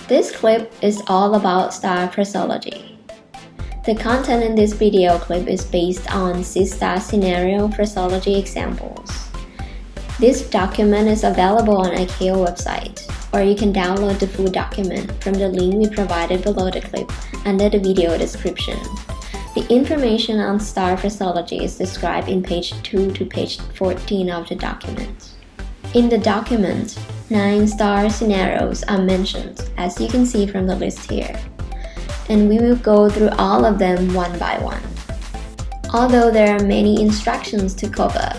This clip is all about STAR Phraseology. The content in this video clip is based on STAR Scenario Phraseology Examples. This document is available on lCAO website, or you can download the full document from the link we provided below the clip under the video description. The information on STAR Phraseology is described in page 2 to page 14 of the document. In the document, 9 STAR scenarios are mentioned, as you can see from the list here, and we will go through all of them one by one. Although there are many instructions to cover,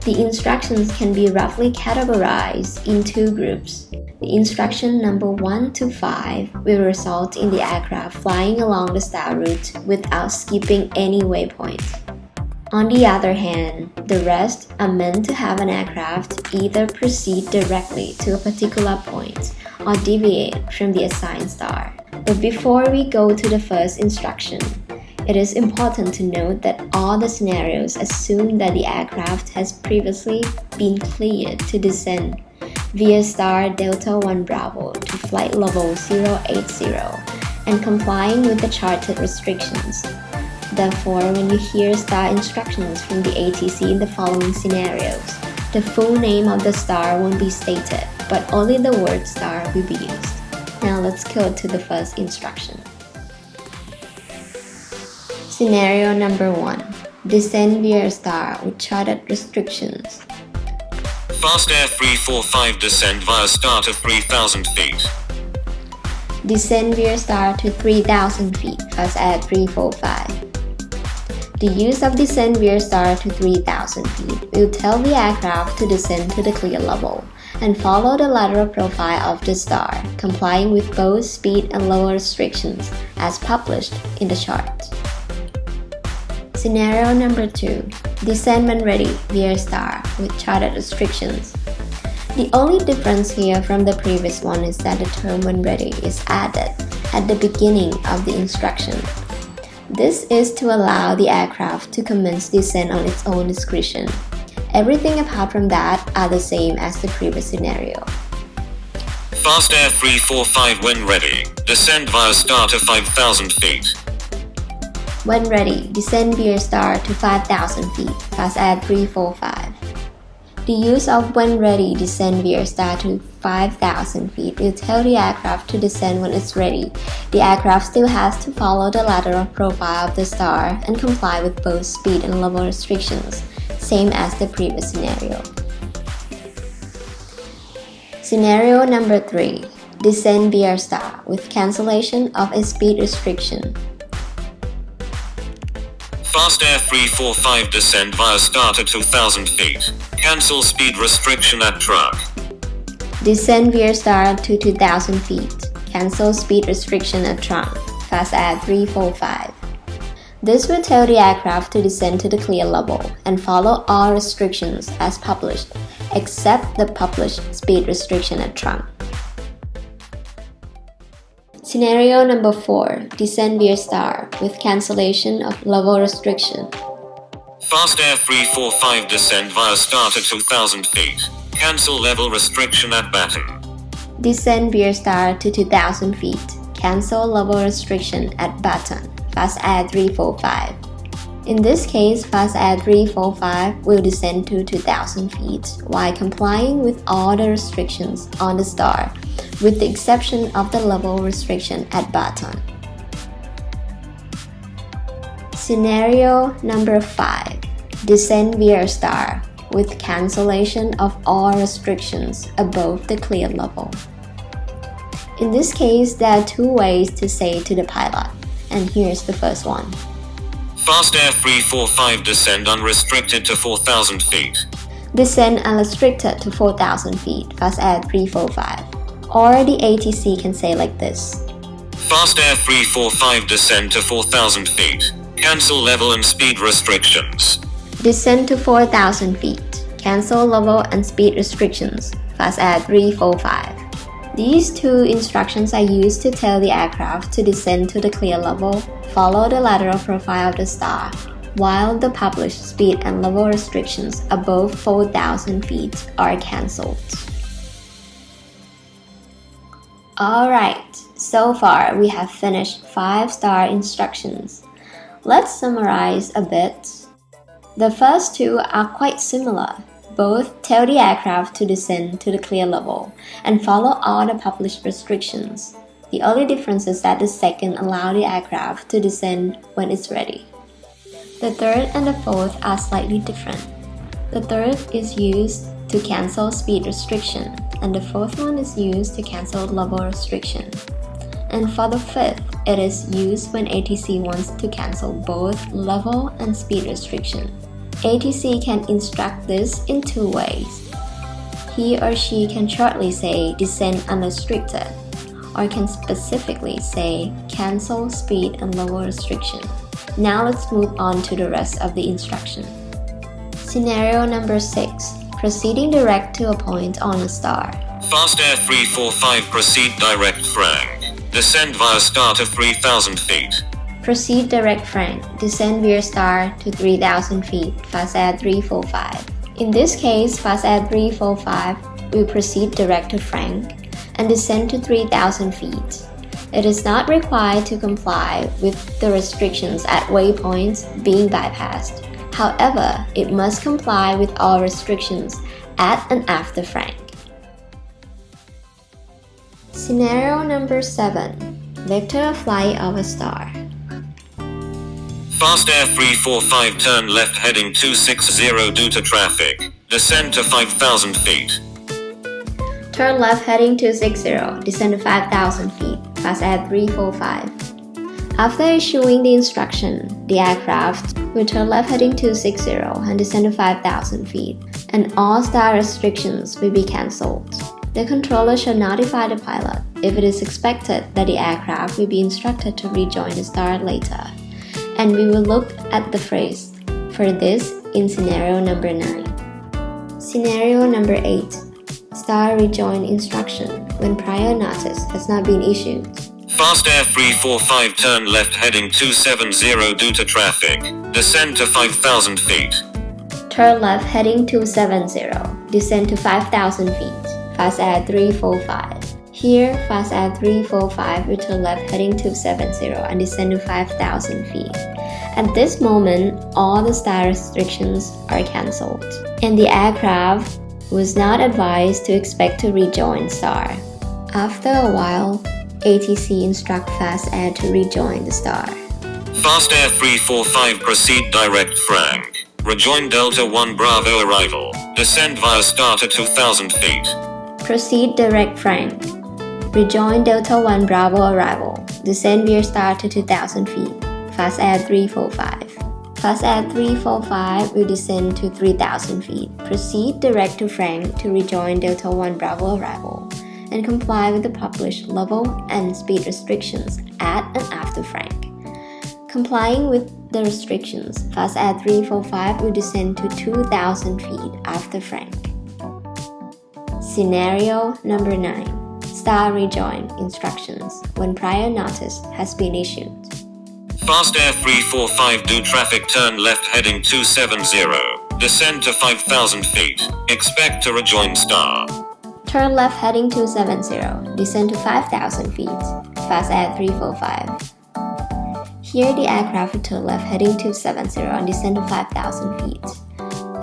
the instructions can be roughly categorized in 2 groups. The instruction number 1 to 5 will result in the aircraft flying along the STAR route without skipping any waypoint. On the other hand, the rest are meant to have an aircraft either proceed directly to a particular point or deviate from the assigned star. But before we go to the first instruction, it is important to note that all the scenarios assume that the aircraft has previously been cleared to descend via star Delta 1 Bravo to flight level 080 and complying with the charted restrictions. Therefore, when you hear STAR instructions from the ATC in the following scenarios, the full name of the star won't be stated, but only the word STAR will be used. Now let's go to the first instruction. Scenario number 1. Descend via star with charted restrictions. Fast Air 345 descend via star to 3,000 feet. Descend via star to 3,000 feet, Fast Air 345. The use of descend via star to 3,000 feet will tell the aircraft to descend to the clear level and follow the lateral profile of the star, complying with both speed and level restrictions as published in the chart. Scenario number 2. Descend when ready via star with charted restrictions. The only difference here from the previous one is that the term when ready is added at the beginning of the instruction. This is to allow the aircraft to commence descent on its own discretion. Everything apart from that are the same as the previous scenario. Fast Air 345 when ready, descend via star to 5,000 feet. When ready, descend via star to 5,000 feet, Fast Air 345. The use of when ready, descend via star to 5,000 feet will tell the aircraft to descend when it's ready. The aircraft still has to follow the lateral profile of the star and comply with both speed and level restrictions, same as the previous scenario. Scenario number 3. Descend via star with cancellation of a speed restriction. Fast Air 345 descend via star to 2,000 feet. Cancel speed restriction at track. Descend via star to 2,000 feet. Cancel speed restriction at trunk. Fast Air 345. This will tell the aircraft to descend to the clear level and follow all restrictions as published, except the published speed restriction at trunk. Scenario number 4. Descend via star with cancellation of level restriction. Fast Air 345 descend via star to 2,000 feet. Cancel level restriction at Baton. Descend via star to 2,000 feet. Cancel level restriction at Baton. Fast Air 345. In this case, Fast Air 345 will descend to 2,000 feet while complying with all the restrictions on the star, with the exception of the level restriction at Baton. Scenario number 5. Descend via star with cancellation of all restrictions above the clear level. In this case, there are 2 ways to say to the pilot, and here's the first one. Fast Air 345 descend unrestricted to 4,000 feet. Descend unrestricted to 4,000 feet, Fast Air 345. Or the ATC can say like this. Fast Air 345 descend to 4,000 feet. Cancel level and speed restrictions. Descend to 4,000 feet. Cancel level and speed restrictions, Fast Air 345. These 2 instructions are used to tell the aircraft to descend to the clear level, follow the lateral profile of the star, while the published speed and level restrictions above 4,000 feet are cancelled. Alright, so far we have finished 5-star instructions. Let's summarize a bit. The first two are quite similar. Both tell the aircraft to descend to the clear level and follow all the published restrictions. The only difference is that the second allows the aircraft to descend when it's ready. The third and the fourth are slightly different. The third is used to cancel speed restriction, and the fourth one is used to cancel level restriction. And for the fifth, it is used when ATC wants to cancel both level and speed restriction. ATC can instruct this in two ways. He or she can shortly say descend unrestricted, or can specifically say cancel speed and level restriction. Now let's move on to the rest of the instruction. Scenario number 6. Proceeding direct to a point on a star. Fast Air 345 proceed direct frank. Descend via star to 3,000 feet. Proceed direct frank. Descend via star to 3,000 feet. Fast Air 345. In this case, Fast Air 345 will proceed direct to frank and descend to 3,000 feet. It is not required to comply with the restrictions at waypoints being bypassed. However, it must comply with all restrictions at and after frank. Scenario number 7. Vector of flight of a star. Fast Air 345 turn left heading 260 due to traffic. Descend to 5,000 feet. Turn left heading 260, descend to 5,000 feet. Fast Air 345. After issuing the instruction, the aircraft will turn left heading 260 and descend to 5,000 feet, and all star restrictions will be cancelled. The controller shall notify the pilot if it is expected that the aircraft will be instructed to rejoin the star later, and we will look at the phrase for this in scenario number 9. Scenario number 8. Star rejoin instruction when prior notice has not been issued. Fast Air 345 turn left heading 270 due to traffic. Descend to 5,000 feet. Turn left heading 270, descend to 5,000 feet. Fast Air 345. Here, Fast Air 345 will turn left heading 270 and descend to 5,000 feet. At this moment, all the star restrictions are cancelled, and the aircraft was not advised to expect to rejoin star. After a while, ATC instruct Fast Air to rejoin the star. Fast Air 345 proceed direct frank. Rejoin Delta 1 Bravo arrival. Descend via star to 2,000 feet. Proceed direct frank. Rejoin Delta 1 Bravo arrival. Descend via star to 2,000 feet. Fast Air 345. Fast Air 345 will descend to 3,000 feet. Proceed direct to frank to rejoin Delta 1 Bravo arrival and comply with the published level and speed restrictions at and after frank. Complying with the restrictions, Fast Air 345 will descend to 2,000 feet after frank. Scenario number 9. Star rejoin instructions when prior notice has been issued. Fast Air 345 do traffic turn left heading 270. Descend to 5,000 feet. Expect to rejoin star. Turn left heading 270, descend to 5,000 feet. Fast Air 345. Here the aircraft will turn left heading 270 and descend to 5,000 feet.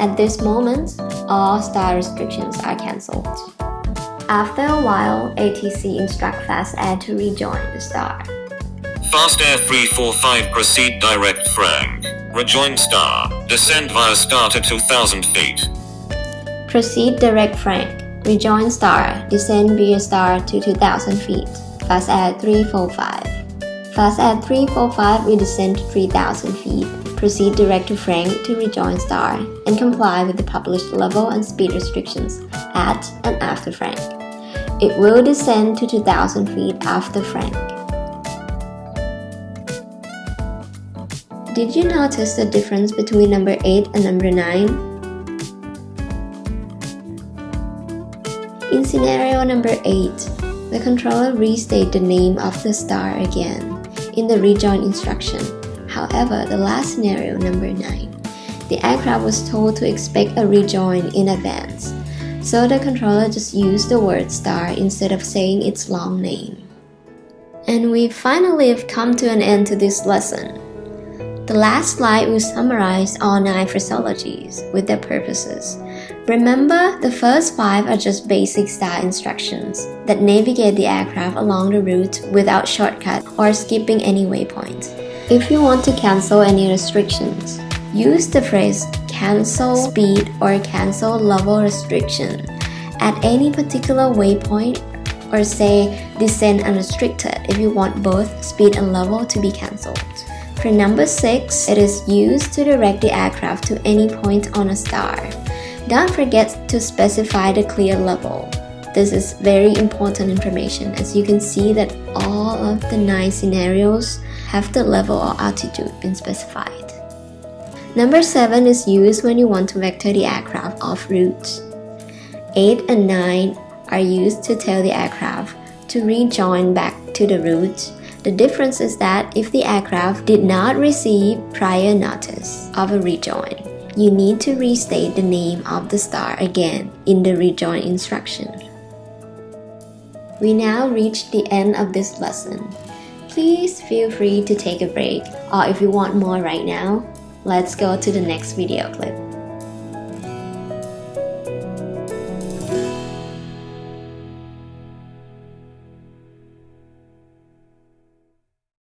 At this moment, all star restrictions are cancelled. After a while, ATC instruct Fast Air to rejoin the star. Fast Air 345 proceed direct frank. Rejoin star. Descend via star to 2,000 feet. Proceed direct frank. Rejoin star. Descend via star to 2,000 feet. Fast Air 345. Fast Air 345 will descend to 3,000 feet. Proceed direct to frank to rejoin star and comply with the published level and speed restrictions at and after frank. It will descend to 2,000 feet after frank. Did you notice the difference between number 8 and number 9? In scenario number 8, the controller restates the name of the star again in the rejoin instruction. However, the last scenario, number 9, the aircraft was told to expect a rejoin in advance. so the controller just used the word star instead of saying its long name. And we finally have come to an end to this lesson. The last slide will summarize all 9 phraseologies with their purposes. Remember, the first 5 are just basic STAR instructions that navigate the aircraft along the route without shortcut or skipping any waypoints. If you want to cancel any restrictions, use the phrase cancel speed or cancel level restriction at any particular waypoint, or say descend unrestricted if you want both speed and level to be cancelled. For number 6, it is used to direct the aircraft to any point on a star. Don't forget to specify the clear level. This is very important information, as you can see that all of the 9 scenarios have the level or altitude been specified. Number 7 is used when you want to vector the aircraft off route. 8 and 9 are used to tell the aircraft to rejoin back to the route. The difference is that if the aircraft did not receive prior notice of a rejoin, you need to restate the name of the star again in the rejoin instruction. We now reach the end of this lesson. Please feel free to take a break, or if you want more right now, let's go to the next video clip.